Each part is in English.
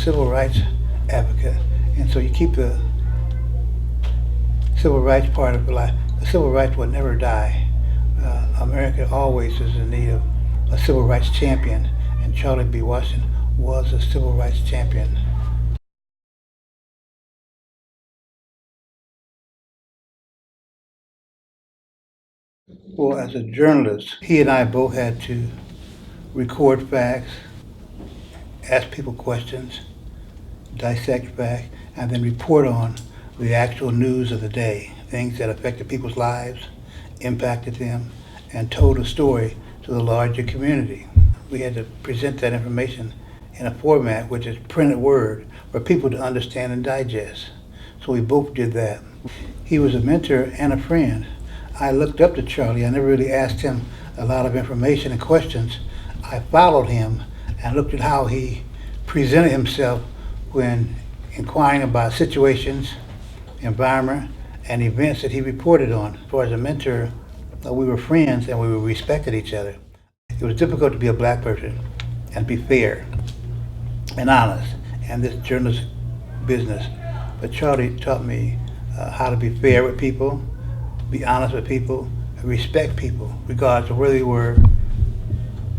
civil rights advocate, and so you keep the civil rights part of life. The civil rights will never die. America always is in need of a civil rights champion, and Charlie B. Washington was a civil rights champion. Well, as a journalist, he and I both had to record facts, ask people questions, dissect facts, and then report on the actual news of the day, things that affected people's lives, impacted them, and told a story to the larger community. We had to present that information in a format which is printed word for people to understand and digest. So we both did that. He was a mentor and a friend. I looked up to Charlie. I never really asked him a lot of information and questions. I followed him and looked at how he presented himself when inquiring about situations, environment, and events that he reported on. As far as a mentor, we were friends and we respected each other. It was difficult to be a black person and be fair and honest in this journalist business. But Charlie taught me how to be fair with people, be honest with people, and respect people, regardless of where they were,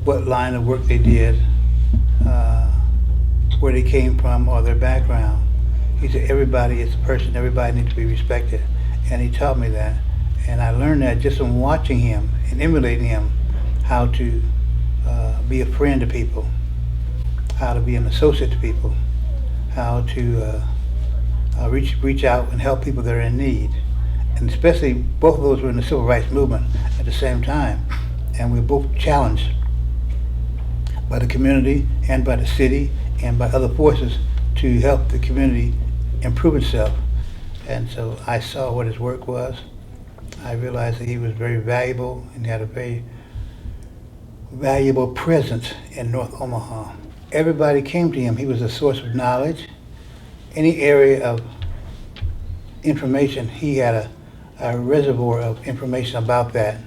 what line of work they did, where they came from, or their background. He said everybody is a person, everybody needs to be respected. And he taught me that. And I learned that just from watching him and emulating him, how to be a friend to people, how to be an associate to people, how to reach out and help people that are in need. And especially both of those were in the civil rights movement at the same time. And we were both challenged by the community and by the city and by other forces to help the community improve itself. And so I saw what his work was. I realized that he was very valuable and had a very valuable presence in North Omaha. Everybody came to him. He was a source of knowledge. Any area of information, he had a reservoir of information about that.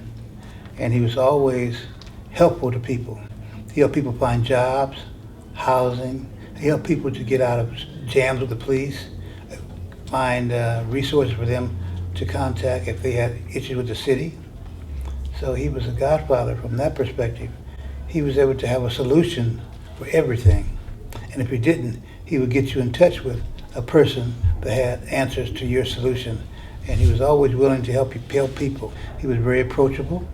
And he was always helpful to people. He helped people find jobs, housing. He helped people to get out of jams with the police, find resources for them to contact if they had issues with the city. So he was a godfather from that perspective. He was able to have a solution for everything. And if he didn't, he would get you in touch with a person that had answers to your solution. And he was always willing to help people. He was very approachable.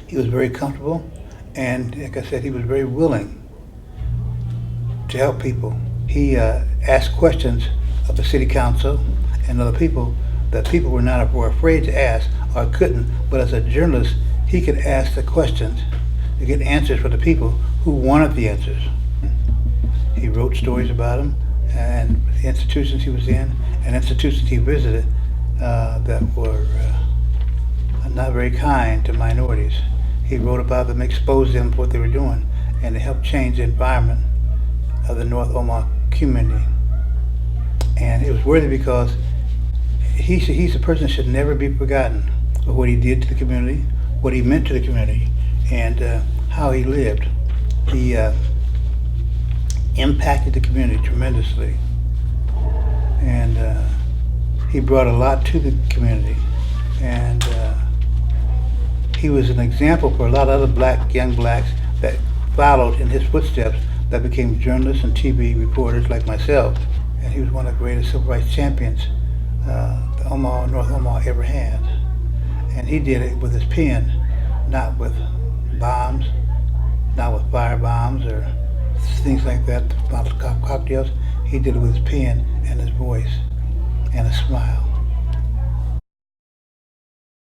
He was very comfortable. And like I said, he was very willing to help people. He asked questions of the city council and other people that people were afraid to ask or couldn't. But as a journalist, he could ask the questions to get answers for the people who wanted the answers. He wrote stories about them and the institutions he was in and institutions he visited that were not very kind to minorities. He wrote about them, exposed them for what they were doing, and it helped change the environment of the North Omaha community. And it was worthy because he's a person that should never be forgotten for what he did to the community, what he meant to the community, and how he lived. He impacted the community tremendously, and he brought a lot to the community. And he was an example for a lot of other young blacks that followed in his footsteps, that became journalists and TV reporters like myself. And he was one of the greatest civil rights champions North Omaha ever had. And he did it with his pen, not with bombs, not with fire bombs or things like that, Molotov cocktails. He did it with his pen and his voice and a smile.